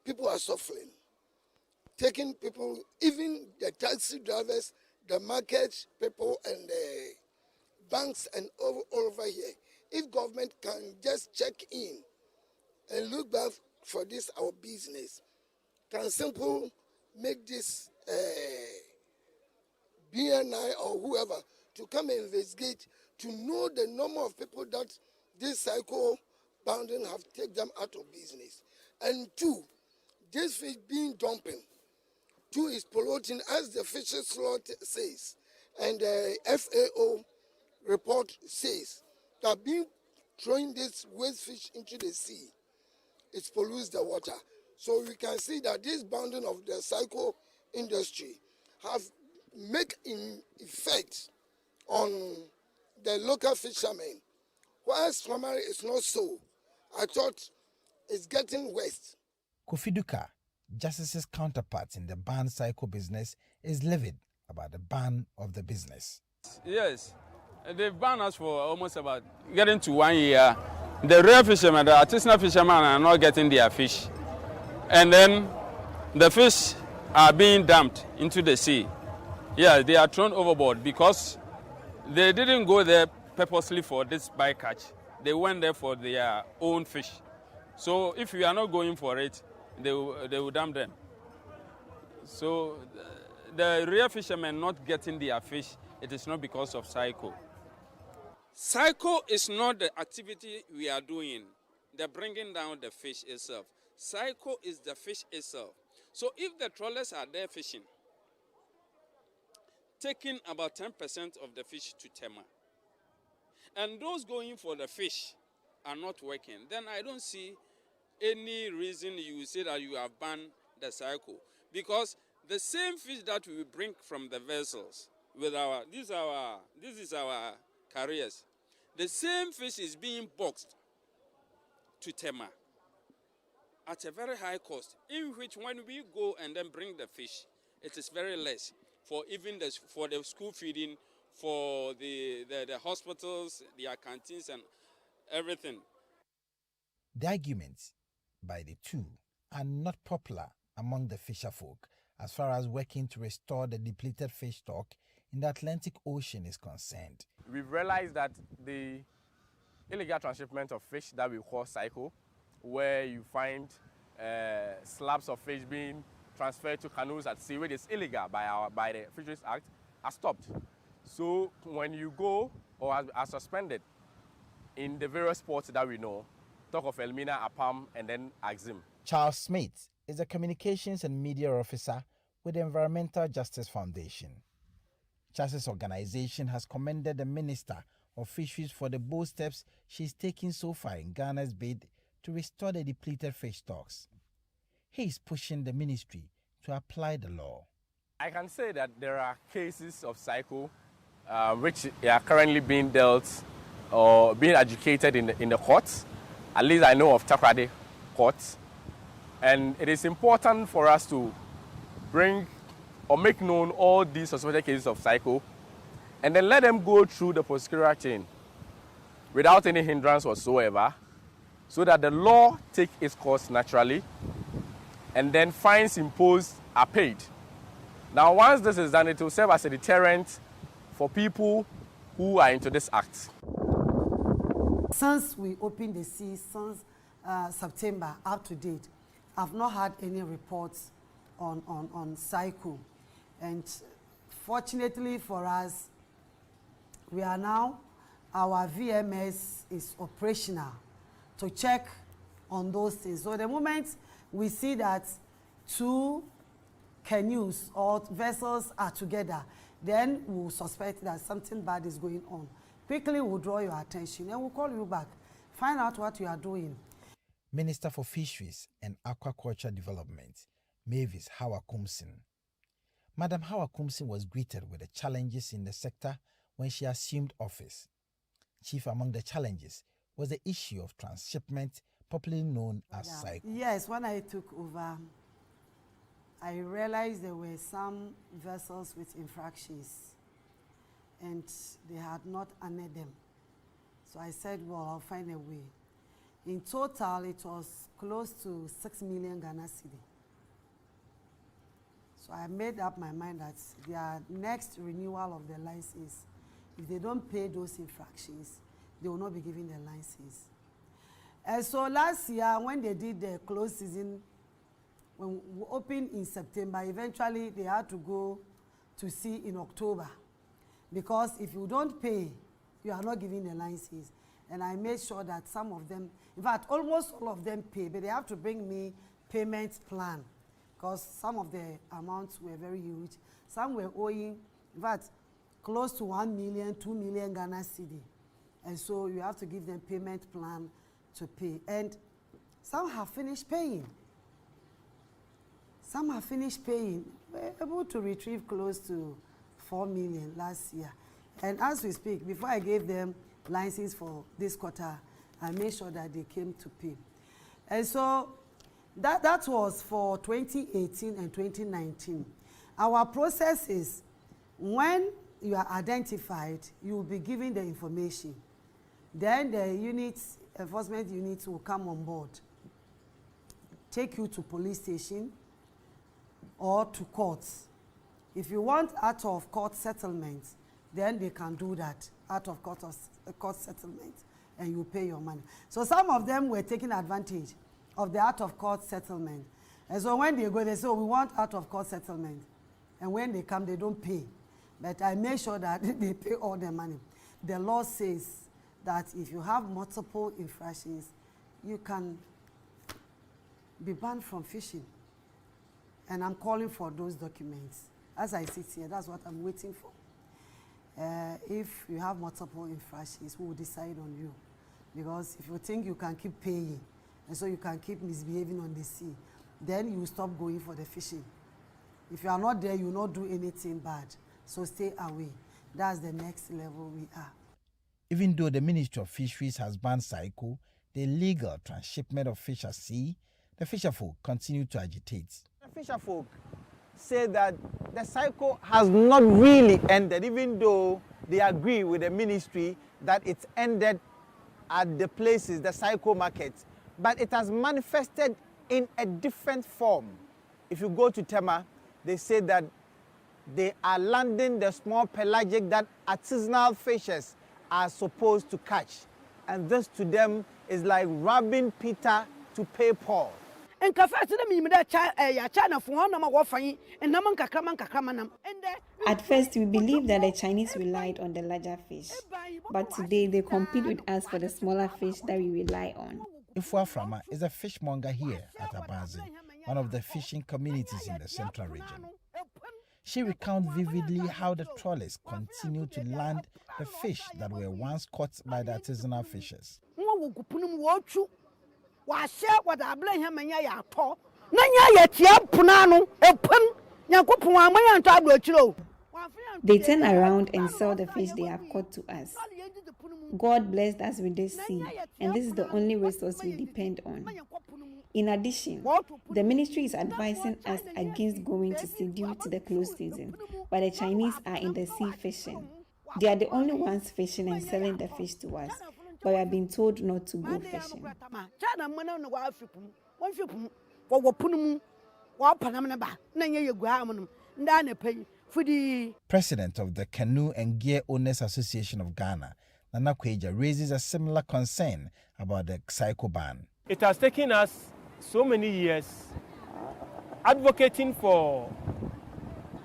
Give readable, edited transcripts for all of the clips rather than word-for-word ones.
people are suffering. Taking people, even the taxi drivers, the market people, and the banks, and all over here. If government can just check in and look back for this our business, can simple make this BNI or whoever to come and investigate to know the number of people that this cycle bounding have taken them out of business. And two, this fish being dumping. Two is polluting, as the fisheries law says, and the FAO report says that being throwing this waste fish into the sea, it pollutes the water. So we can see that this bounding of the cycle industry have make in effect on the local fishermen. Whilst primary is not so, I thought it's getting worse. Kofi Duka, Justice's counterpart in the banned cycle business, is livid about the ban of the business. Yes, they've banned us for almost about getting to 1 year. The real fishermen, the artisanal fishermen are not getting their fish. And then the fish are being dumped into the sea. Yeah, they are thrown overboard because they didn't go there purposely for this bycatch. They went there for their own fish. So if you are not going for it, they will dump them. So the real fishermen not getting their fish, it is not because of cycle. Cycle is not the activity we are doing, the bringing down the fish itself. Cycle is the fish itself. So if the trawlers are there fishing, taking about 10% of the fish to Tema, and those going for the fish are not working, then I don't see any reason you say that you have banned the cycle. Because the same fish that we bring from the vessels with this is our carriers, the same fish is being boxed to Tema at a very high cost, in which when we go and then bring the fish, it is very less for even for the school feeding, for the hospitals, their canteens and everything. The arguments by the two are not popular among the fisher folk as far as working to restore the depleted fish stock in the Atlantic Ocean is concerned. We've realized that the illegal transshipment of fish that we call cycle, where you find slabs of fish being transferred to canoes at sea, which is illegal by the Fisheries Act, are stopped. So when you go or are suspended in the various ports that we know, talk of Elmina, Apam, and then Axim. Charles Smith is a communications and media officer with the Environmental Justice Foundation. Justice organization has commended the Minister of Fisheries for the bold steps she's taken so far in Ghana's bid to restore the depleted fish stocks. He is pushing the ministry to apply the law. I can say that there are cases of cycle which are currently being dealt or being adjudicated in the courts. At least I know of Takoradi courts. And it is important for us to bring or make known all these suspected cases of cycle and then let them go through the prosecutorial chain without any hindrance whatsoever, so that the law takes its course naturally and then fines imposed are paid. Now, once this is done, it will serve as a deterrent for people who are into this act. Since we opened the sea, since September up to date, I've not had any reports on cycle. And fortunately for us, we are now, our VMS is operational to check on those things. So the moment we see that two canoes or vessels are together, then we'll suspect that something bad is going on. Quickly we'll draw your attention and we'll call you back, find out what you are doing. Minister for Fisheries and Aquaculture Development, Mavis Hawa-Kumsin. Madam Hawa-Kumsin was greeted with the challenges in the sector when she assumed office. Chief among the challenges was the issue of transshipment, popularly known as cycle. Yes, when I took over, I realized there were some vessels with infractions and they had not honored them. So I said, well, I'll find a way. In total, it was close to 6 million Ghana cedi. So I made up my mind that their next renewal of the license, if they don't pay those infractions, they will not be given the license. And so last year, when they did the close season, when we opened in September, eventually they had to go to see in October. Because if you don't pay, you are not giving the license. And I made sure that some of them, in fact, almost all of them pay, but they have to bring me payment plan. Because some of the amounts were very huge. Some were owing, in fact, close to 1 million, 2 million Ghana cedi. And so you have to give them payment plan to pay. And some have finished paying. Some have finished paying. We're able to retrieve close to 4 million last year. And as we speak, before I gave them license for this quarter, I made sure that they came to pay. And so that was for 2018 and 2019. Our process is when you are identified, you will be given the information. Then the units, enforcement units will come on board, take you to police station or to courts. If you want out of court settlement, then they can do that, out of court settlement, and you pay your money. So some of them were taking advantage of the out of court settlement. And so when they go, they say, oh, we want out of court settlement. And when they come, they don't pay. But I make sure that they pay all their money. The law says that if you have multiple infractions, you can be banned from fishing. And I'm calling for those documents. As I sit here, that's what I'm waiting for. If you have multiple infractions, we will decide on you. Because if you think you can keep paying, and so you can keep misbehaving on the sea, then you stop going for the fishing. If you are not there, you will not do anything bad. So stay away. That's the next level we are. Even though the Ministry of Fisheries has banned cycle, the illegal transshipment of fish at sea, the fisherfolk continue to agitate. The fisherfolk say that the cycle has not really ended, even though they agree with the ministry that it's ended at the places, the cycle markets. But it has manifested in a different form. If you go to Tema, they say that they are landing the small pelagic that artisanal fishers are supposed to catch. And this to them is like robbing Peter to pay Paul. At first, we believed that the Chinese relied on the larger fish, but today they compete with us for the smaller fish that we rely on. Ifua Frama is a fishmonger here at Abazi, one of the fishing communities in the central region. She recounts vividly how the trawlers continue to land the fish that were once caught by the artisanal fishers. They turn around and sell the fish they have caught to us. God blessed us with this sea, and this is the only resource we depend on. In addition, the ministry is advising us against going to sea due to the closed season, but the Chinese are in the sea fishing. They are the only ones fishing and selling the fish to us, but we have been told not to go fishing. President of the Canoe and Gear Owners Association of Ghana, Nana Kweja, raises a similar concern about the cycle ban. It has taken us so many years advocating for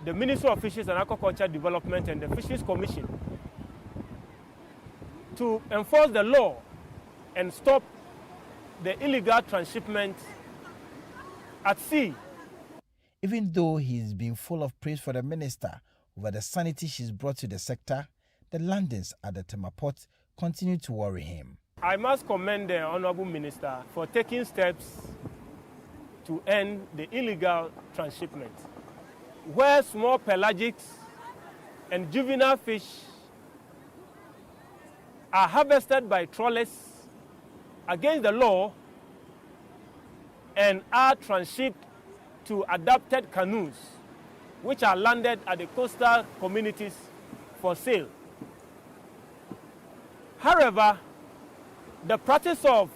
the Ministry of Fisheries and Aquaculture Development and the Fisheries Commission to enforce the law and stop the illegal transshipment at sea. Even though he's been full of praise for the minister over the sanity she's brought to the sector, the landings at the Tema port continue to worry him. I must commend the Honorable Minister for taking steps to end the illegal transshipment, where small pelagics and juvenile fish are harvested by trawlers against the law and are transshipped to adapted canoes, which are landed at the coastal communities for sale. However, the practice of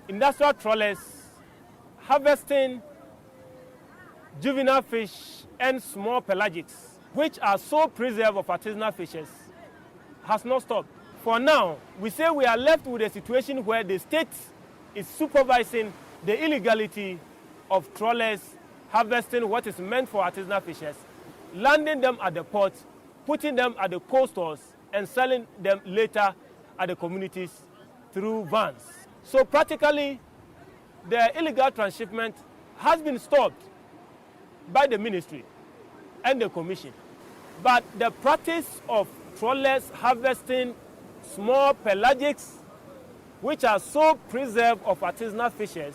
industrial trawlers harvesting juvenile fish and small pelagics, which are so preserved of artisanal fishes, has not stopped. For now, we say we are left with a situation where the state is supervising the illegality of trawlers harvesting what is meant for artisanal fishes, landing them at the port, putting them at the cold stores, and selling them later at the communities through vans. So practically, the illegal transshipment has been stopped by the ministry and the commission. But the practice of trawlers harvesting small pelagics, which are so preserved of artisanal fishes,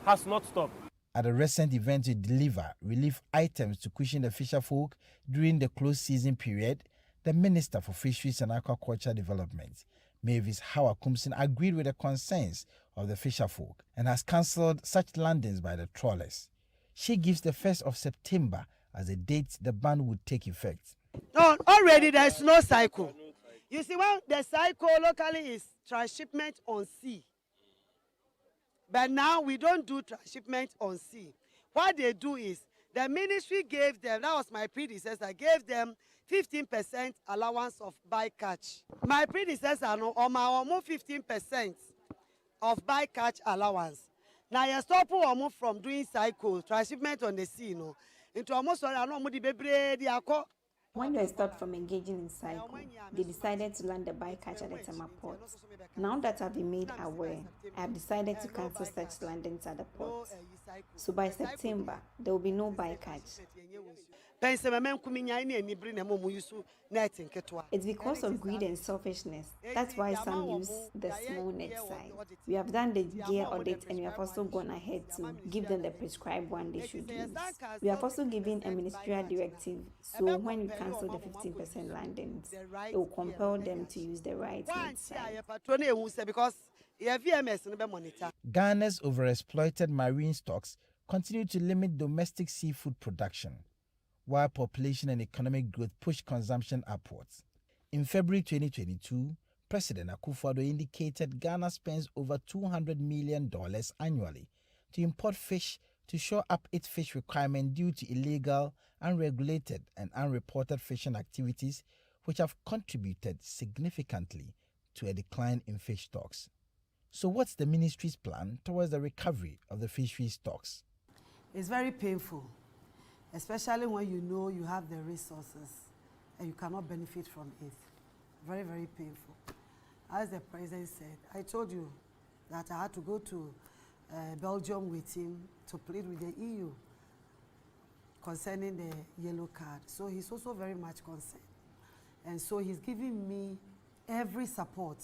has not stopped. At a recent event to deliver relief items to cushion the fisher folk during the close season period, the Minister for Fisheries and Aquaculture Development, Mavis Howard-Kumsin, agreed with the concerns of the fisher folk and has cancelled such landings by the trawlers. She gives the 1st of September as a date the ban would take effect. No, already there's no cycle. You see, well, the cycle locally is transshipment on sea. But now we don't do transshipment on sea. What they do is, the ministry gave them, that was my predecessor, gave them 15% allowance of bycatch. My predecessor, no, almost 15% of bycatch allowance. Now you stop from doing cycle, transshipment on the sea, no. Into almost When they stopped from engaging in cycle, they decided to land the bycatch at the Tema port. Now that I've been made aware, I have decided to cancel such landings at the port. So by September, there will be no bycatch. It's because of greed and selfishness. That's why some use the small net size. We have done the gear audit and we have also gone ahead to give them the prescribed one they should use. We have also given a ministerial directive, so when we cancel the 15% landings, it will compel them to use the right net size. Ghana's overexploited marine stocks continue to limit domestic seafood production, while population and economic growth push consumption upwards. In February 2022, President Akufo-Addo indicated Ghana spends over $200 million annually to import fish to shore up its fish requirement due to illegal, unregulated, and unreported fishing activities, which have contributed significantly to a decline in fish stocks. So what's the ministry's plan towards the recovery of the fishery stocks? It's very painful, especially when you know you have the resources and you cannot benefit from it. Very, very painful. As the president said, I told you that I had to go to Belgium with him to plead with the EU concerning the yellow card. So he's also very much concerned. And so he's giving me every support,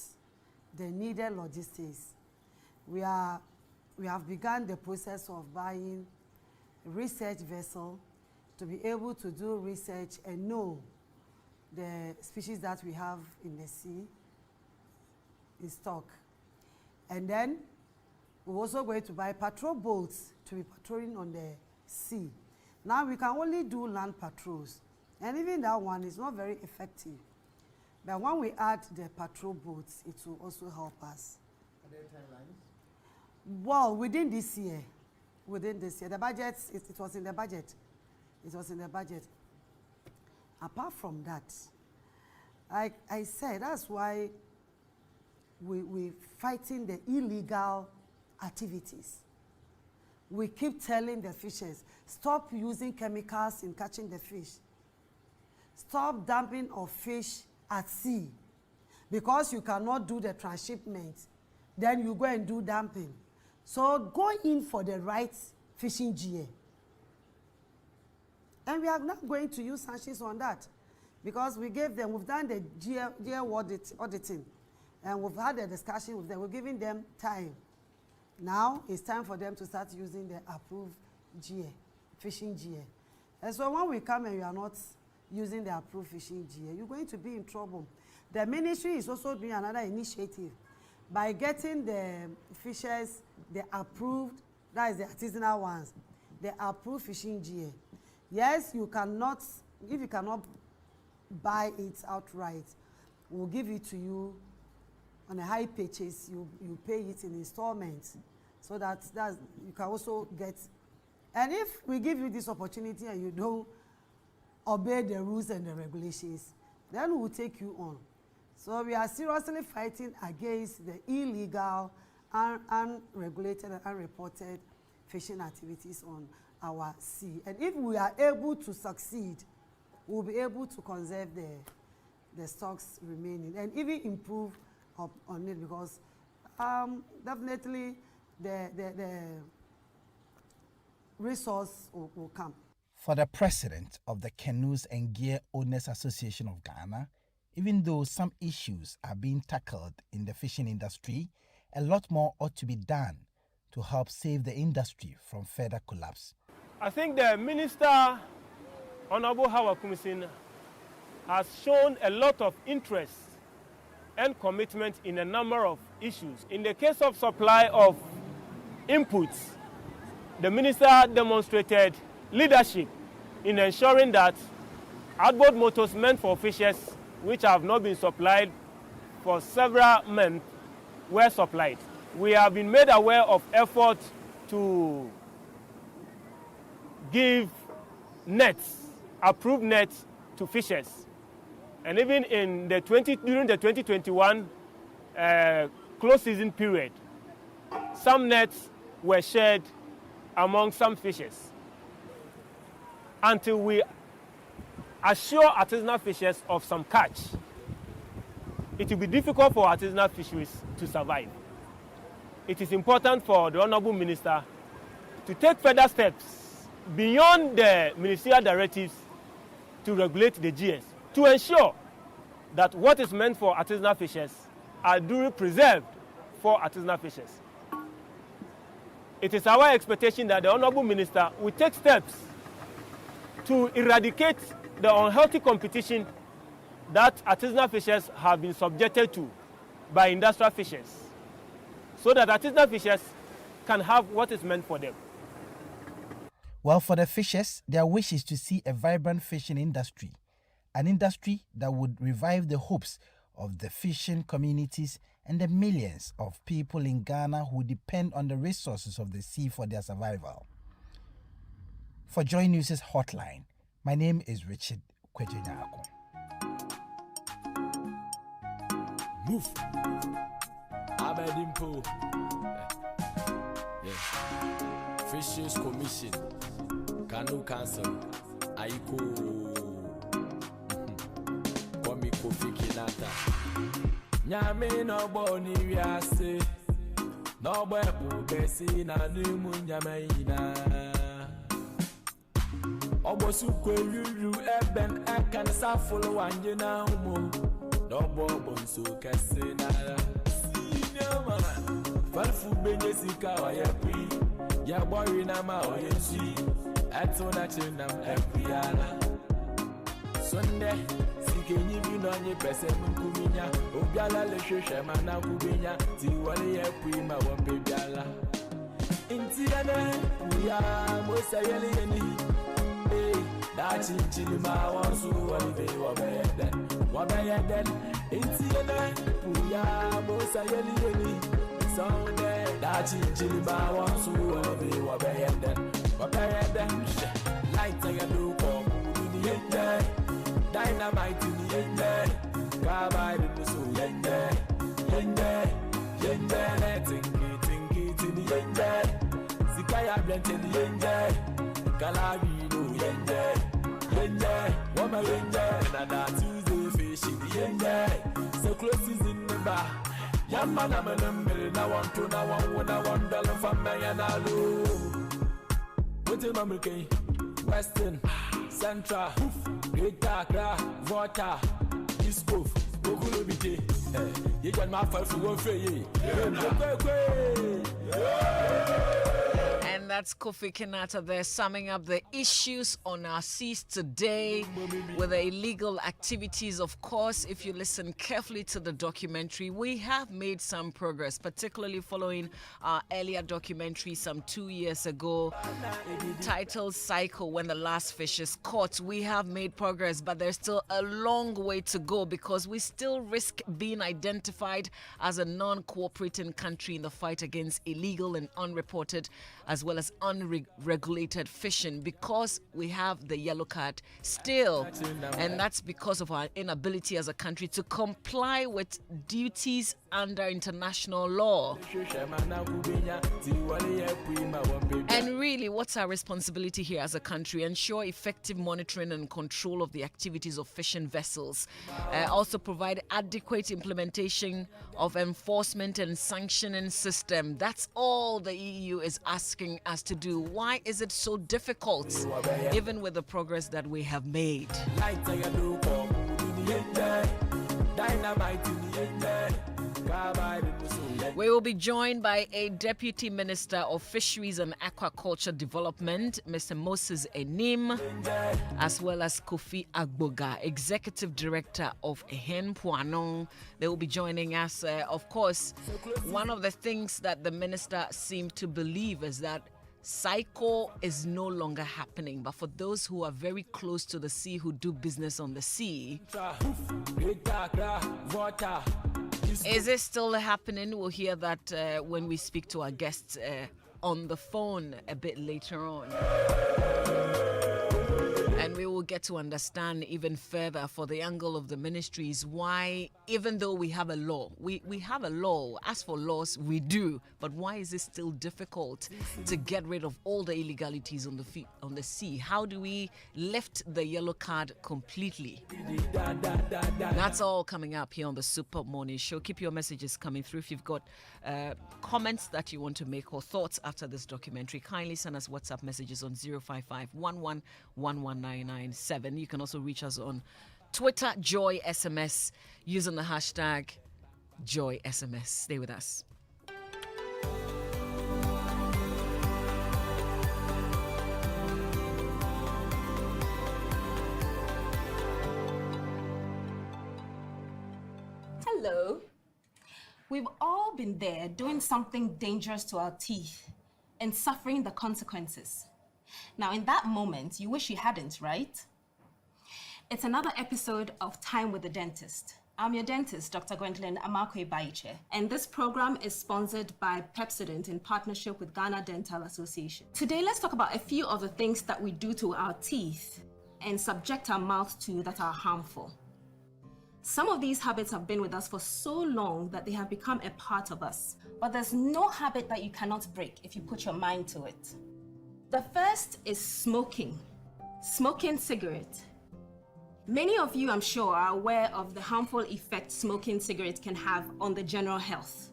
the needed logistics. We have begun the process of buying a research vessel to be able to do research and know the species that we have in the sea in stock. And then we're also going to buy patrol boats to be patrolling on the sea. Now we can only do land patrols, and even that one is not very effective. But when we add the patrol boats, it will also help us. Are there timelines? Well, within this year, the budget, it was in the budget. It was in the budget. Apart from that, I said, that's why we're fighting the illegal activities. We keep telling the fishers, stop using chemicals in catching the fish. Stop dumping of fish at sea. Because you cannot do the transshipment, then you go and do dumping. So go in for the right fishing gear. And we are not going to use sanctions on that, because we've done the gear auditing, and we've had a discussion with them. We're giving them time. Now it's time for them to start using the approved gear, fishing gear. And so when we come and you are not using the approved fishing gear, you're going to be in trouble. The ministry is also doing another initiative by getting the fishers, the approved, that is the artisanal ones, the approved fishing gear. Yes, you cannot, if you cannot buy it outright, we'll give it to you on a high purchase, you pay it in installments, so that you can also get. And if we give you this opportunity and you don't obey the rules and the regulations, then we will take you on. So we are seriously fighting against the illegal, unregulated and unreported fishing activities on our sea. And if we are able to succeed, we'll be able to conserve the stocks remaining and even improve on it, because definitely the resource will come. For the president of the Canoes and Gear Owners Association of Ghana, even though some issues are being tackled in the fishing industry, a lot more ought to be done to help save the industry from further collapse. I think the Minister, Honorable Howard Kumisin, has shown a lot of interest and commitment in a number of issues. In the case of supply of inputs, the Minister demonstrated leadership in ensuring that outboard motors meant for fishers, which have not been supplied for several months, were supplied. We have been made aware of efforts to give nets, approved nets to fishers. And even in during the 2021 close season period, some nets were shared among some fishers. Until we assure artisanal fishers of some catch, it will be difficult for artisanal fisheries to survive. It is important for the Honorable Minister to take further steps beyond the ministerial directives to regulate the GS, to ensure that what is meant for artisanal fishers are duly preserved for artisanal fishers. It is our expectation that the Honorable Minister will take steps to eradicate the unhealthy competition that artisanal fishers have been subjected to by industrial fishers, so that artisanal fishers can have what is meant for them. Well, for the fishers, their wish is to see a vibrant fishing industry, an industry that would revive the hopes of the fishing communities and the millions of people in Ghana who depend on the resources of the sea for their survival. For Joy News' Hotline, my name is Richard Kwejenyako. Move. Abedimpo. Yeah. Fisheries Commission. Kanu Council. Aiko. Kwame Kofi Kinata. Nyame no boni wiase. No bwepo besi na numu nyame ina. Obosu kwelulu eben ekan safolo wanje na umo. No bonso kase na. Senior man. Falfu benye sika wa yepi. Ya boy na ma oyensi. Eto na chinam epiana. Sunday sikenyi bi no nye pese munkuminya. Obiala le hwehwe mana kubenya. Ti wale yepi ma wombe biala. Intiana uya mo sayeli yeni. That's in Chilima, one so one day, what I had then. It's in a Puya, Mosa Yeli, Sunday. That's in Chilima, one so one day, what I had then. What I had then, light I do for the end. Dynamite in the end. Carbide in the soul, yende, think it in the end. Sikaya blent in the end. Kalari no yende, woman yende, and that Tuesday fish in the yende. So close is in the bar. Young man, I'm a number, now one to now $1 from me and allo. What in America? Western, Central, Great Accra, Volta, East Coast, Ogulu BT. You got my fight for one for you. And And that's Kofi Kenata there summing up the issues on our seas today with the illegal activities. Of course, if you listen carefully to the documentary, we have made some progress, particularly following our earlier documentary some 2 years ago titled Cycle, When the Last Fish is Caught. We have made progress, but there's still a long way to go because we still risk being identified as a non-cooperating country in the fight against illegal and unreported as well as unregulated fishing because we have the yellow card still, and that's because of our inability as a country to comply with duties under international law. And really, what's our responsibility here as a country? Ensure effective monitoring and control of the activities of fishing vessels. Also provide adequate implementation of enforcement and sanctioning system. That's all the EU is asking us to do. Why is it so difficult, even with the progress that we have made? We will be joined by a Deputy Minister of Fisheries and Aquaculture Development, Mr. Moses Enim, as well as Kofi Agboga, Executive Director of Ehen Puanong. They will be joining us. Of course, one of the things that the minister seemed to believe is that cycle is no longer happening, but for those who are very close to the sea, who do business on the sea, is it still happening? We'll hear that when we speak to our guests on the phone a bit later on. And we will get to understand even further for the angle of the ministries why, even though we have a law, we have a law. As for laws, we do. But why is it still difficult to get rid of all the illegalities on the sea? How do we lift the yellow card completely? That's all coming up here on the Super Morning Show. Keep your messages coming through. If you've got comments that you want to make or thoughts after this documentary, kindly send us WhatsApp messages on 055-11-11997. You can also reach us on Twitter, Joy SMS, using the hashtag Joy SMS. Stay with us. Hello. We've all been there doing something dangerous to our teeth and suffering the consequences. Now, in that moment, you wish you hadn't, right? It's another episode of Time with the Dentist. I'm your dentist, Dr. Gwendolyn Amakwe Baiche, and this program is sponsored by Pepsodent in partnership with Ghana Dental Association. Today, let's talk about a few of the things that we do to our teeth and subject our mouth to that are harmful. Some of these habits have been with us for so long that they have become a part of us. But there's no habit that you cannot break if you put your mind to it. The first is smoking. Smoking cigarette. Many of you, I'm sure, are aware of the harmful effect smoking cigarettes can have on the general health.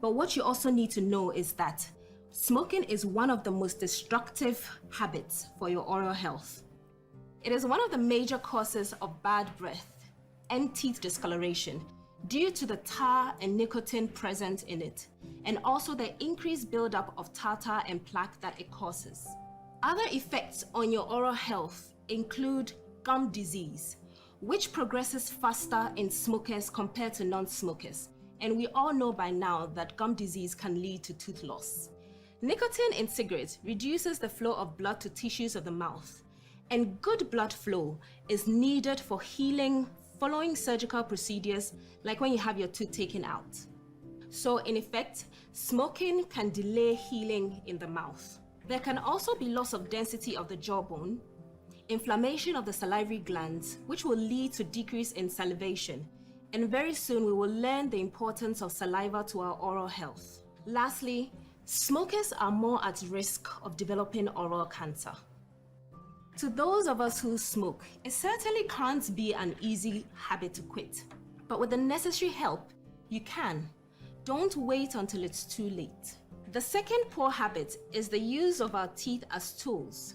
But what you also need to know is that smoking is one of the most destructive habits for your oral health. It is one of the major causes of bad breath and teeth discoloration due to the tar and nicotine present in it, and also the increased buildup of tartar and plaque that it causes. Other effects on your oral health include gum disease, which progresses faster in smokers compared to non-smokers, and we all know by now that gum disease can lead to tooth loss. Nicotine in cigarettes reduces the flow of blood to tissues of the mouth, and good blood flow is needed for healing following surgical procedures, like when you have your tooth taken out. So in effect, smoking can delay healing in the mouth. There can also be loss of density of the jawbone, inflammation of the salivary glands, which will lead to decrease in salivation. And very soon we will learn the importance of saliva to our oral health. Lastly, smokers are more at risk of developing oral cancer. To those of us who smoke, it certainly can't be an easy habit to quit. But with the necessary help, you can. Don't wait until it's too late. The second poor habit is the use of our teeth as tools.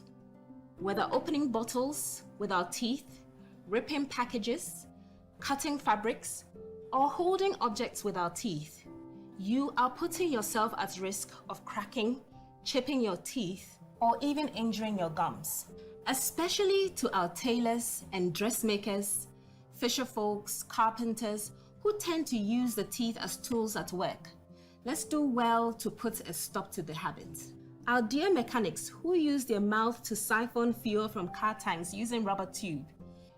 Whether opening bottles with our teeth, ripping packages, cutting fabrics, or holding objects with our teeth, you are putting yourself at risk of cracking, chipping your teeth, or even injuring your gums. Especially to our tailors and dressmakers, fisher folks, carpenters, who tend to use the teeth as tools at work. Let's do well to put a stop to the habit. Our dear mechanics who use their mouth to siphon fuel from car tanks using rubber tube.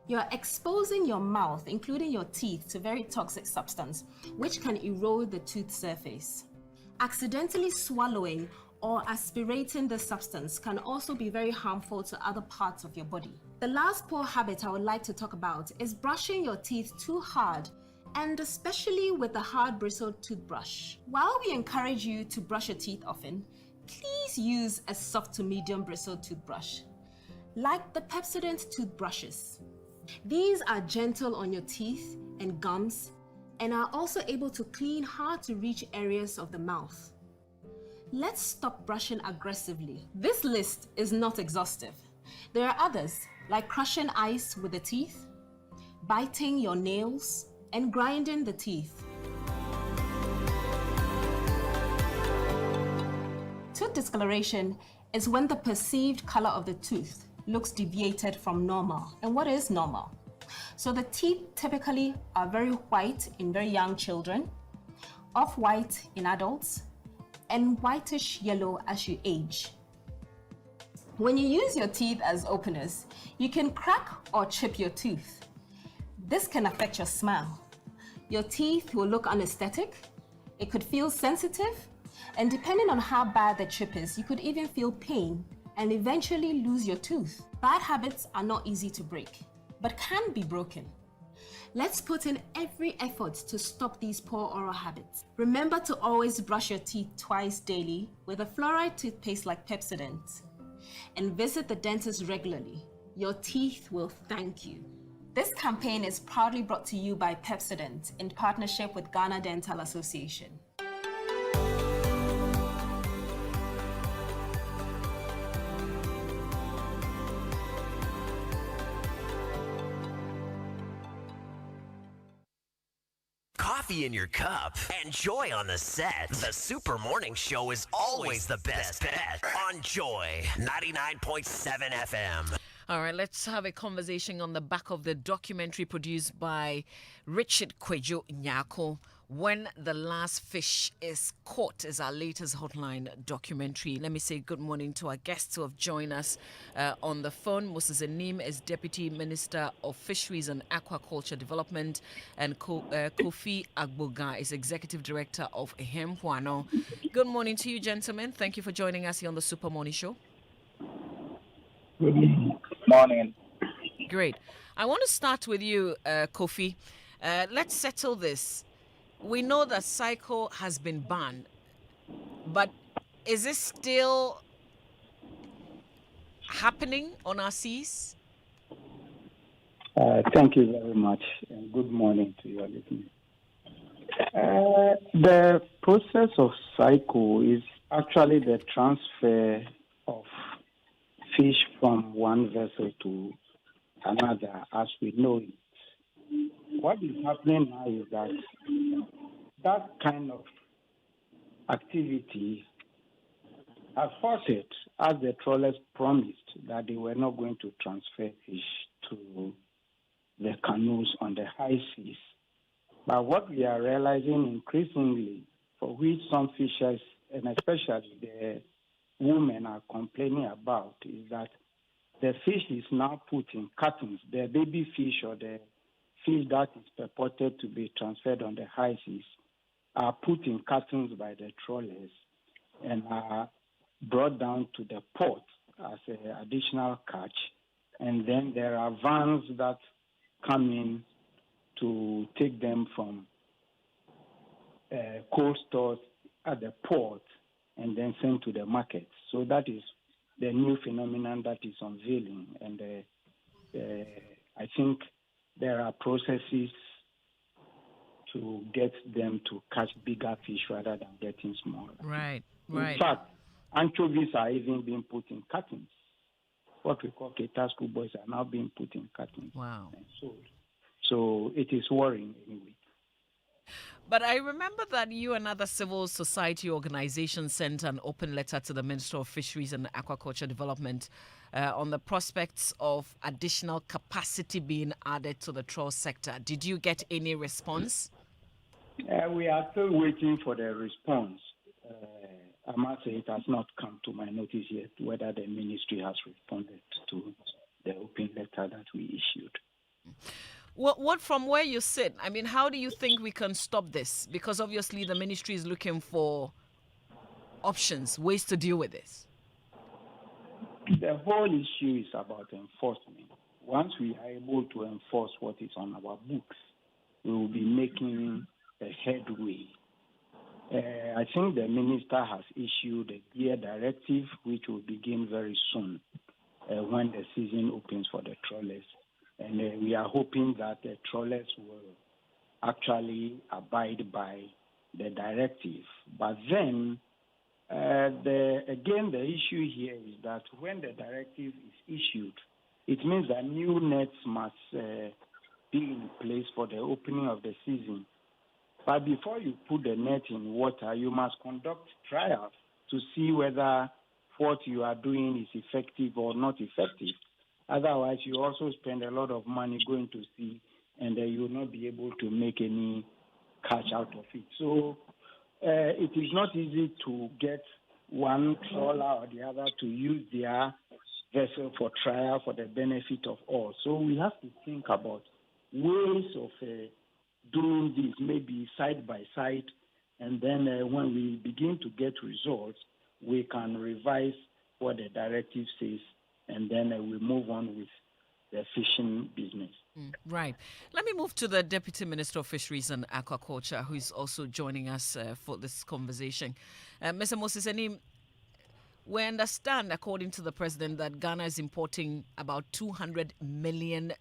You're exposing your mouth, including your teeth, to very toxic substance, which can erode the tooth surface. Accidentally swallowing or aspirating the substance can also be very harmful to other parts of your body. The last poor habit I would like to talk about is brushing your teeth too hard, and especially with a hard bristled toothbrush. While we encourage you to brush your teeth often, please use a soft to medium bristled toothbrush, like the Pepsodent toothbrushes. These are gentle on your teeth and gums and are also able to clean hard to reach areas of the mouth. Let's stop brushing aggressively. This list is not exhaustive. There are others, like crushing ice with the teeth, biting your nails, and grinding the teeth. Tooth discoloration is when the perceived color of the tooth looks deviated from normal. And what is normal? So the teeth typically are very white in very young children, off-white in adults, and whitish yellow as you age. When you use your teeth as openers, you can crack or chip your tooth. This can affect your smile. Your teeth will look unaesthetic, it could feel sensitive, and depending on how bad the chip is, you could even feel pain and eventually lose your tooth. Bad habits are not easy to break, but can be broken. Let's put in every effort to stop these poor oral habits. Remember to always brush your teeth twice daily with a fluoride toothpaste like Pepsodent. And visit the dentist regularly. Your teeth will thank you. This campaign is proudly brought to you by Pepsodent in partnership with Ghana Dental Association. Coffee in your cup and Joy on the set. The Super Morning Show is always the best bet on Joy 99.7 FM. All right, let's have a conversation on the back of the documentary produced by Richard Kwejo Nyako, When the Last Fish is Caught, is our latest hotline documentary. Let me say good morning to our guests who have joined us on the phone. Moses Anim is Deputy Minister of Fisheries and Aquaculture Development, and Kofi Agboga is Executive Director of Hempuano. Good morning to you, gentlemen. Thank you for joining us here on the Super Morning Show. Good morning. Great. I want to start with you, Kofi. Let's settle this. We know that cycle has been banned, but is it still happening on our seas? Thank you very much, and good morning to your listeners. The process of cycle is actually the transfer of fish from one vessel to another, as we know it. What is happening now is that kind of activity has halted, as the trawlers promised that they were not going to transfer fish to the canoes on the high seas. But what we are realizing increasingly, for which some fishers, and especially the women, are complaining about, is that the fish is now put in cartons. The baby fish or the fish that is purported to be transferred on the high seas are put in cartons by the trawlers and are brought down to the port as an additional catch. And then there are vans that come in to take them from cold stores at the port and then sent to the market. So that is the new phenomenon that is unveiling. And I think there are processes to get them to catch bigger fish rather than getting smaller. Right. In fact, anchovies are even being put in cartons. What we call Ketasku boys are now being put in cartons. Wow. And sold. So it is worrying anyway. But I remember that you and other civil society organizations sent an open letter to the Minister of Fisheries and Aquaculture Development on the prospects of additional capacity being added to the trawl sector. Did you get any response? We are still waiting for the response. I must say it has not come to my notice yet whether the ministry has responded to the open letter that we issued. What from where you sit? I mean, how do you think we can stop this? Because obviously the ministry is looking for options, ways to deal with this. The whole issue is about enforcement. Once we are able to enforce what is on our books, we will be making a headway. I think the minister has issued a clear directive which will begin very soon when the season opens for the trawlers. And we are hoping that the trawlers will actually abide by the directive. But then, the issue here is that when the directive is issued, it means that new nets must be in place for the opening of the season. But before you put the net in water, you must conduct trials to see whether what you are doing is effective or not effective. Otherwise, you also spend a lot of money going to sea, and you will not be able to make any cash out of it. So it is not easy to get one trawler or the other to use their vessel for trial for the benefit of all. So we have to think about ways of doing this, maybe side by side, and then when we begin to get results, we can revise what the directive says, and then we move on with the fishing business. Right. Let me move to the Deputy Minister of Fisheries and Aquaculture, who is also joining us for this conversation. Mr. Moses, we understand, according to the President, that Ghana is importing about $200 million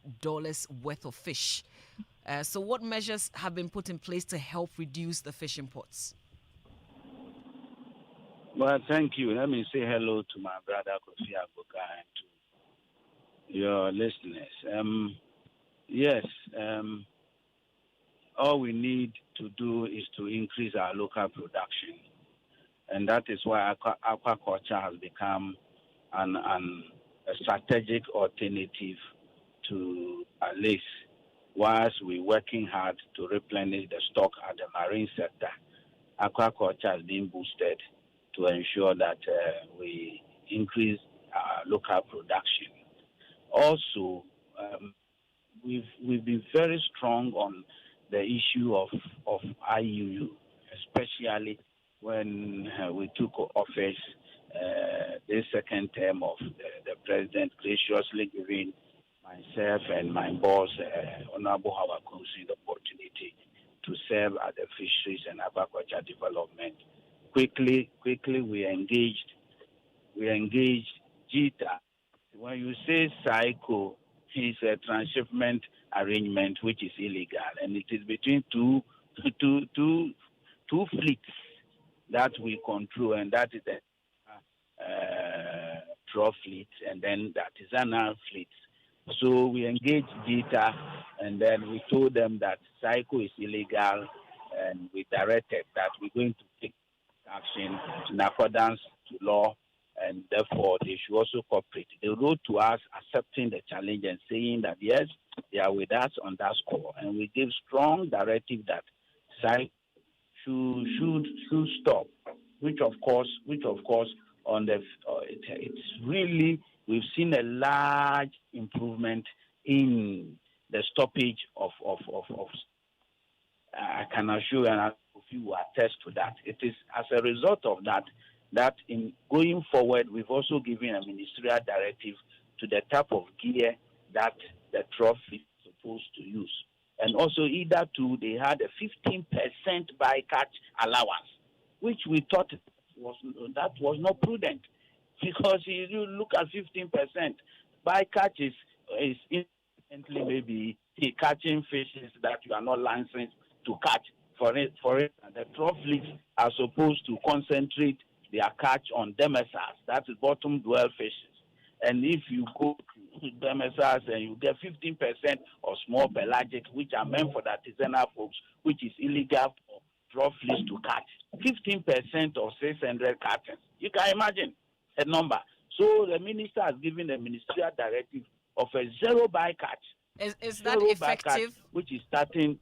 worth of fish. So what measures have been put in place to help reduce the fish imports? Well, thank you. Let me say hello to my brother Kofi Agoka and to your listeners. Yes, all we need to do is to increase our local production. And that is why aquaculture has become a strategic alternative to at least whilst we're working hard to replenish the stock at the marine sector. Aquaculture has been boosted to ensure that we increase our local production. Also, we've been very strong on the issue of IUU, especially when we took office, this second term of the president graciously giving myself and my boss, Honorable Howard Kunsi, the opportunity to serve at the Fisheries and Aquaculture Development. Quickly, we engaged JITA. When you say cycle, it's a transshipment arrangement which is illegal, and it is between two fleets that we control, and that is the trawl fleet and then the artisanal fleets. So we engaged JITA, and then we told them that cycle is illegal, and we directed that we're going to take action in accordance to law, and therefore they should also cooperate. They wrote to us accepting the challenge and saying that yes, they are with us on that score, and we gave strong directive that cycle should stop. Which of course on the it's really, we've seen a large improvement in the stoppage of I can assure you, and if you will attest to that. It is as a result of that in going forward, we've also given a ministerial directive to the type of gear that the trawl fleet is supposed to use. And also either two, they had a 15% bycatch allowance, which we thought was not prudent, because if you look at 15%, bycatch is instantly maybe catching fishes that you are not licensed to catch. For it, the trawl fleets are supposed to concentrate their catch on demersals, that is bottom dwell fishes. And if you go to Demesas and you get 15% of small pelagic, which are meant for the artisanal folks, which is illegal for drug fleas to catch, 15% of 600 cartons. You can imagine a number. So the minister has given a ministerial directive of a zero bycatch. Is that effective? Bycatch, which is starting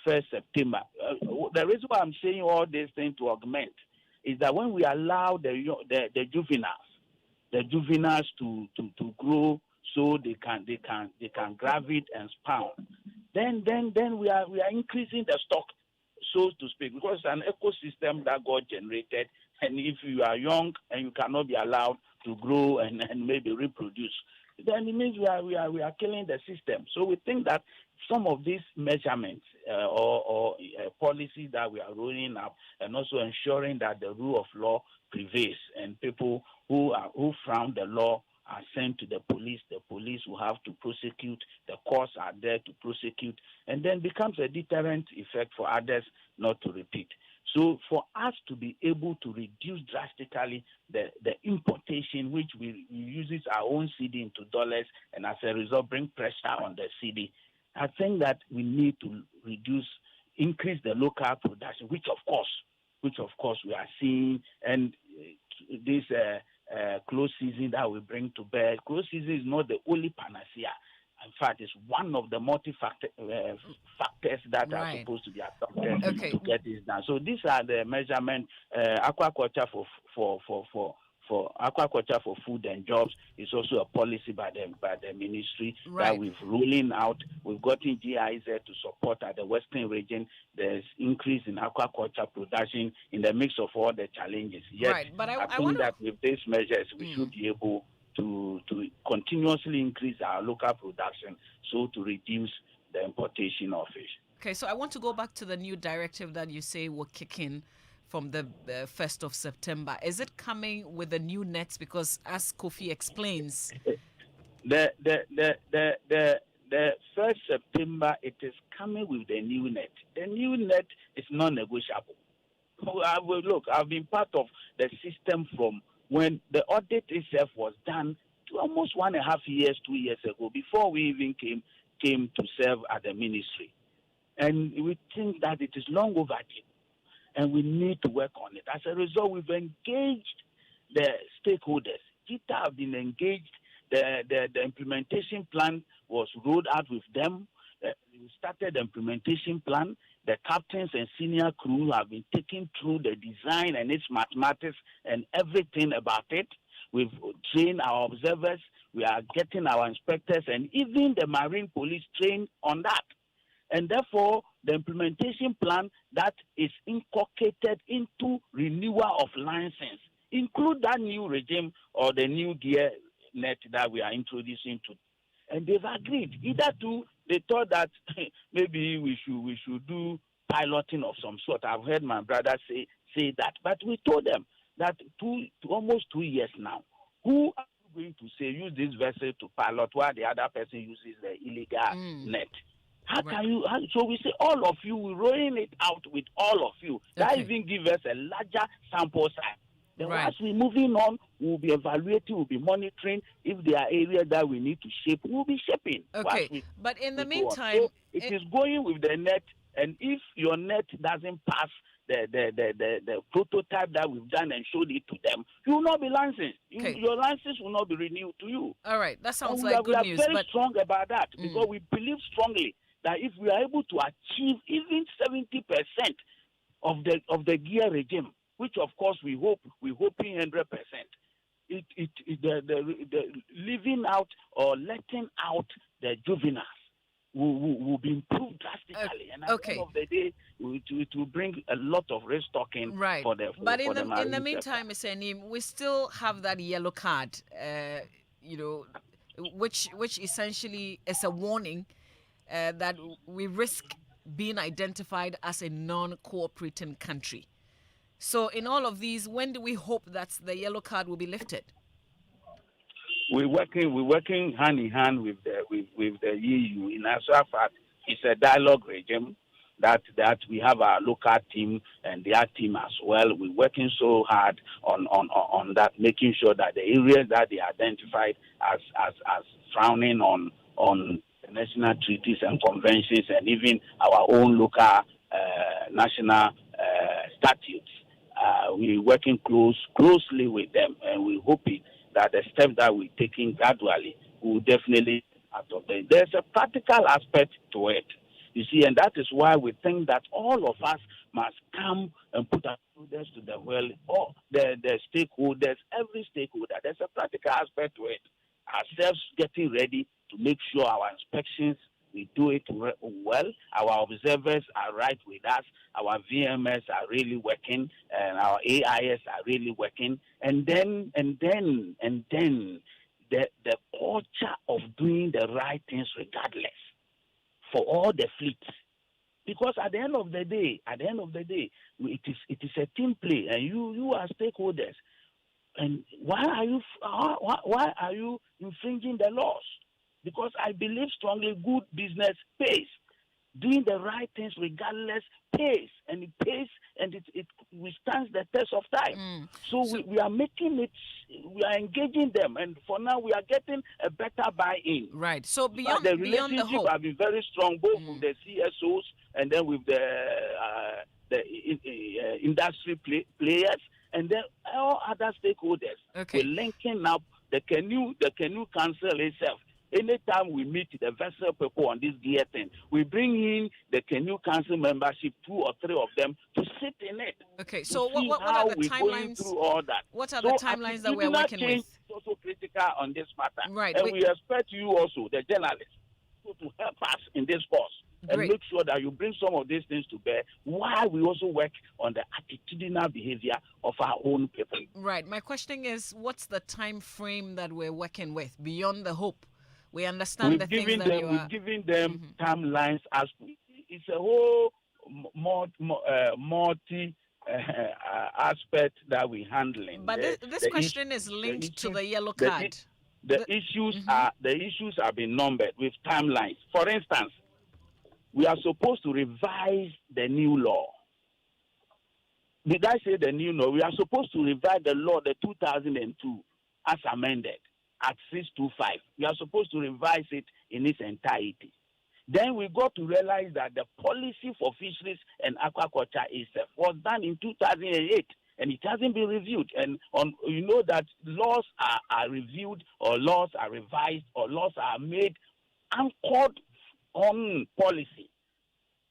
1st September. The reason why I'm saying all these things to augment is that when we allow the juveniles to grow so they can grab it and spawn, then we are increasing the stock, so to speak, because it's an ecosystem that God generated. And if you are young and you cannot be allowed to grow and maybe reproduce, then it means we are killing the system. So we think that some of these measurements or policies that we are rolling up, and also ensuring that the rule of law prevails, and people who frown the law are sent to the police. The police will have to prosecute. The courts are there to prosecute, and then becomes a deterrent effect for others not to repeat. So for us to be able to reduce drastically the importation, which we uses our own CD into dollars, and as a result bring pressure on the CD, I think that we need to increase the local production, which of course we are seeing. And this close season that we bring to bear, close season is not the only panacea. In fact, it's one of the factors that are supposed to be adopted to get this done. So these are the measurement. Aquaculture for aquaculture for food and jobs is also a policy by the ministry that we've rolling out. We've gotten GIZ to support at the Western region. There's increase in aquaculture production in the mix of all the challenges. Yes, but I think that with these measures we should be able to continuously increase our local production, so to reduce the importation of fish. Okay, so I want to go back to the new directive that you say will kick in from the 1st of September. Is it coming with the new nets? Because as Kofi explains, the 1st September, it is coming with the new net. The new net is non-negotiable. Look, I've been part of the system from when the audit itself was done to almost 1.5 years, 2 years ago, before we even came to serve at the ministry. And we think that it is long overdue, and we need to work on it. As a result, we've engaged the stakeholders. GITA have been engaged. The implementation plan was rolled out with them. We started the implementation plan. The captains and senior crew have been taken through the design and its mathematics and everything about it. We've trained our observers. We are getting our inspectors and even the marine police trained on that. And therefore, the implementation plan that is inculcated into renewal of license include that new regime or the new gear net that we are introducing to. And they've agreed. Either two, they thought that maybe we should do piloting of some sort. I've heard my brother say that. But we told them that almost 2 years now, who are going to say use this vessel to pilot while the other person uses the illegal net? How can you? So we say all of you, we're rolling it out with all of you. That even give us a larger sample size. Then as we're moving on, we'll be evaluating, we'll be monitoring. If there are areas that we need to shape, we'll be shaping. Okay, but in the meantime, so it is going with the net. And if your net doesn't pass the prototype that we've done and showed it to them, you will not be licensed. Your license will not be renewed to you. All right, that sounds like good news. We are very strong about that because we believe strongly that if we are able to achieve even 70% of the gear regime, which of course we're hoping 100%, the leaving out or letting out the juveniles will be improved drastically, and at the end of the day, it will bring a lot of restocking for the. But in the meantime, Mr. Anim, we still have that yellow card, which essentially is a warning that we risk being identified as a non-cooperating country. So, in all of these, when do we hope that the yellow card will be lifted? We're working hand in hand with the EU. In actual fact, it's a dialogue regime. that we have our local team and their team as well. We're working so hard on that, making sure that the areas that they identified as frowning on national treaties and conventions and even our own local national statutes. We're working closely with them, and we hope that the steps that we're taking gradually will definitely out of them. There's a practical aspect to it, you see, and that is why we think that all of us must come and put our shoulders to the well, all the stakeholders, every stakeholder. There's a practical aspect to it. Ourselves getting ready to make sure our inspections, we do it well. Our observers are right with us. Our VMS are really working, and our AIS are really working. And then the culture of doing the right things regardless for all the fleets. Because at the end of the day, it is a team play, and you are stakeholders. And why are you infringing the laws? Because I believe strongly good business pays. Doing the right things regardless pays, and it pays, and it withstands the test of time. So we are making it, we are engaging them, and for now we are getting a better buy-in. Right. So beyond the beyond the hope, have been very strong, both with the CSOs and then with the industry players, and then all other stakeholders. Okay. We're linking up the canoe council itself. Anytime we meet the vessel people on this gear thing, we bring in the canoe council membership, 2 or 3 of them, to sit in it. Okay, so what are the timelines? Through all that. What are the timelines that we're working with? Is also critical on this matter. Right. And we expect you also, the journalists, to help us in this course. And make sure that you bring some of these things to bear while we also work on the attitudinal behavior of our own people. Right. My question is, what's the time frame that we're working with beyond the hope? We understand We've the things given that them, you are... We've given them timelines. As it's a whole multi aspect that we're handling. But this question is linked to the yellow card. The issues have been numbered with timelines. For instance, we are supposed to revise the new law. Did I say the new law? We are supposed to revise the law, the 2002, as amended at 625. We are supposed to revise it in its entirety. Then we got to realize that the policy for fisheries and aquaculture itself was done in 2008, and it hasn't been reviewed. And you know that laws are reviewed, or laws are revised, or laws are made anchored on policy.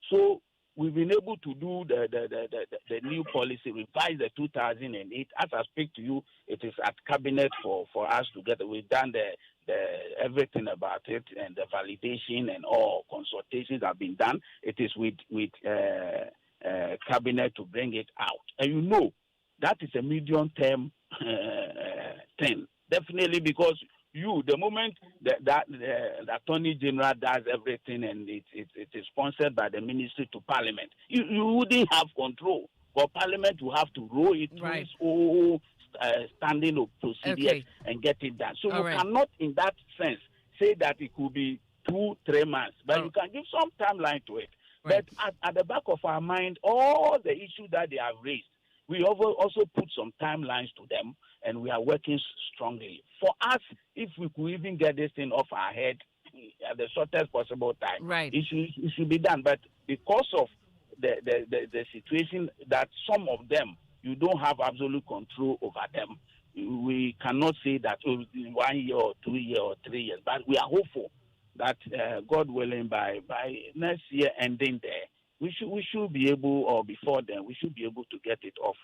So we've been able to do the new policy, revise the 2008. As I speak to you, it is at cabinet for us to get. We've done the everything about it, and the validation and all consultations have been done. It is with cabinet to bring it out. And you know, that is a medium-term thing. Definitely, because the moment the Attorney General does everything and it is sponsored by the Ministry to Parliament, you wouldn't have control. But Parliament will have to roll it through its whole standing of procedures and get it done. So we cannot, in that sense, say that it could be 2-3 months, but you can give some timeline to it. Right. But at the back of our mind, all the issues that they have raised, we also put some timelines to them, and we are working strongly. For us, if we could even get this thing off our head at the shortest possible time, it should be done. But because of the situation that some of them, you don't have absolute control over them, we cannot say that 1 year or 2 years or 3 years. But we are hopeful that, God willing, by next year ending there, we should be able, or before then, we should be able to get it off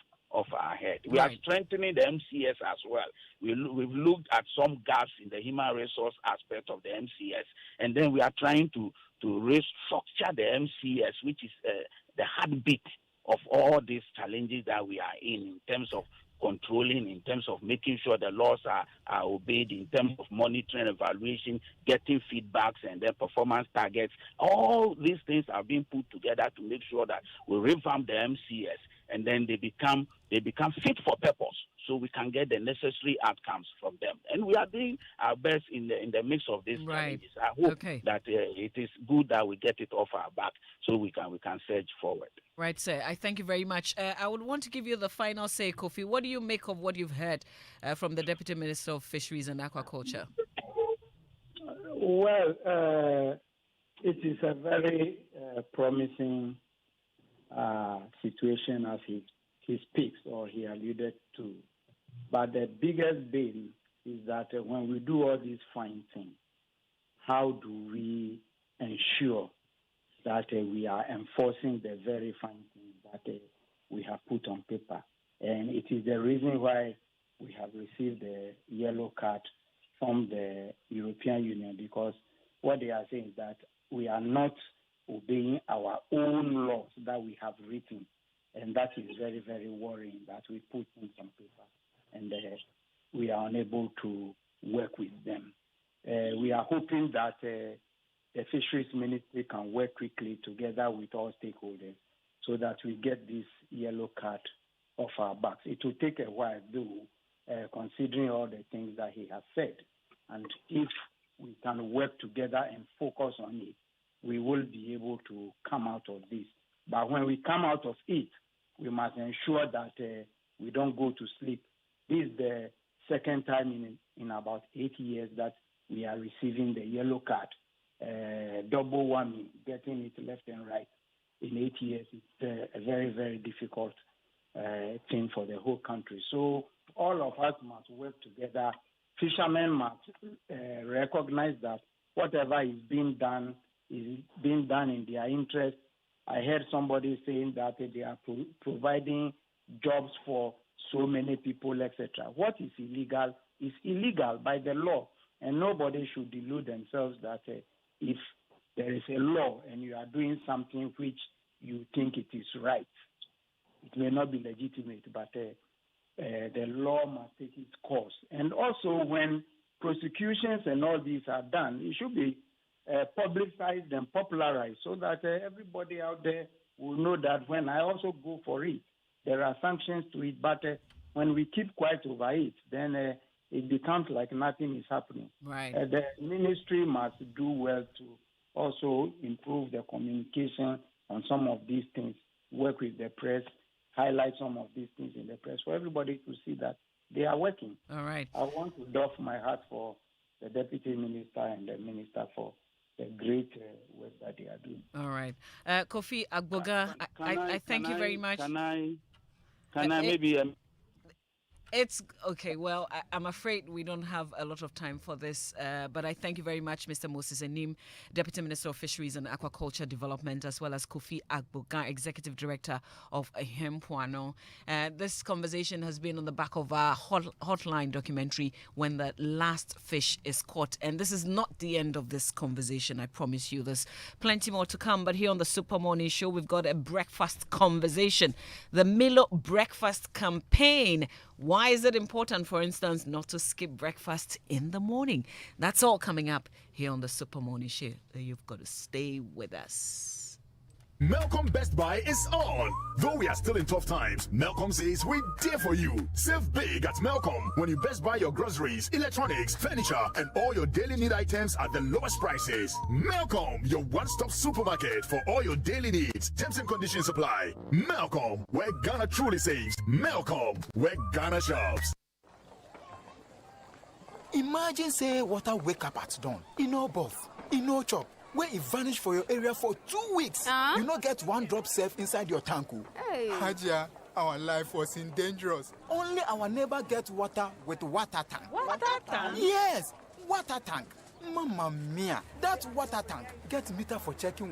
our head. We are strengthening the MCS as well. We've looked at some gaps in the human resource aspect of the MCS, and then we are trying to restructure the MCS, which is the heartbeat of all these challenges that we are in terms of controlling, in terms of making sure the laws are obeyed, in terms of monitoring, evaluation, getting feedbacks, and then performance targets. All these things are being put together to make sure that we revamp the MCS, and then they become they become fit for purpose, so we can get the necessary outcomes from them. And we are doing our best in the midst of these challenges. I hope that it is good that we get it off our back, so we can surge forward. Right, sir. I thank you very much. I would want to give you the final say, Kofi. What do you make of what you've heard from the Deputy Minister of Fisheries and Aquaculture? Well, it is a very promising situation as he speaks or he alluded to. But the biggest bane is that when we do all these fine things, how do we ensure that we are enforcing the very fine things that we have put on paper? And it is the reason why we have received the yellow card from the European Union, because what they are saying is that we are not obeying our own laws that we have written. And that is very, very worrying that we put things on paper and we are unable to work with them. We are hoping that the Fisheries Ministry can work quickly together with all stakeholders so that we get this yellow card off our backs. It will take a while, though, considering all the things that he has said. And if we can work together and focus on it, we will be able to come out of this. But when we come out of it, we must ensure that we don't go to sleep. This is the second time in about 8 years that we are receiving the yellow card. Double whammy, getting it left and right in 8 years. It's a very, very difficult thing for the whole country. So all of us must work together. Fishermen must recognize that whatever is being done in their interest. I heard somebody saying that they are providing jobs for so many people, etc. What is illegal is illegal by the law, and nobody should delude themselves that if there is a law and you are doing something which you think it is right, it may not be legitimate, but the law must take its course. And also, when prosecutions and all these are done, it should be publicized and popularized so that everybody out there will know that when I also go for it, there are sanctions to it. But when we keep quiet over it, then it becomes like nothing is happening. Right. The ministry must do well to also improve the communication on some of these things, work with the press, highlight some of these things in the press for everybody to see that they are working. All right. I want to doff my hat for the Deputy Minister and the Minister for the great work that they are doing. All right. Kofi Agboga, I thank you very much. Can I maybe... It's okay. Well, I'm afraid we don't have a lot of time for this, but I thank you very much, Mr. Moses Enim, Deputy Minister of Fisheries and Aquaculture Development, as well as Kofi Agboga, Executive Director of Hempuano. This conversation has been on the back of our hotline documentary, When the Last Fish is Caught. And this is not the end of this conversation, I promise you. There's plenty more to come, but here on the Super Morning Show, we've got a breakfast conversation. The Milo Breakfast Campaign. Why is it important, for instance, not to skip breakfast in the morning? That's all coming up here on the Super Morning Show. You've got to stay with us. Melcom Best Buy is on. Though we are still in tough times, Melcom says we're there for you. Save big at Melcom when you best buy your groceries, electronics, furniture, and all your daily need items at the lowest prices. Melcom, your one-stop supermarket for all your daily needs. Terms and conditions apply. Melcom, where Ghana truly saves. Melcom, where Ghana shops. Imagine say water wake up at dawn. You know both. You know chop. Where it vanish for your area for 2 weeks. You not get one drop safe inside your tank. Hey. Hajia, our life was in dangerous. Only our neighbor gets water with water tank. Water tank? Yes, water tank. Mamma mia, that water tank gets meter for checking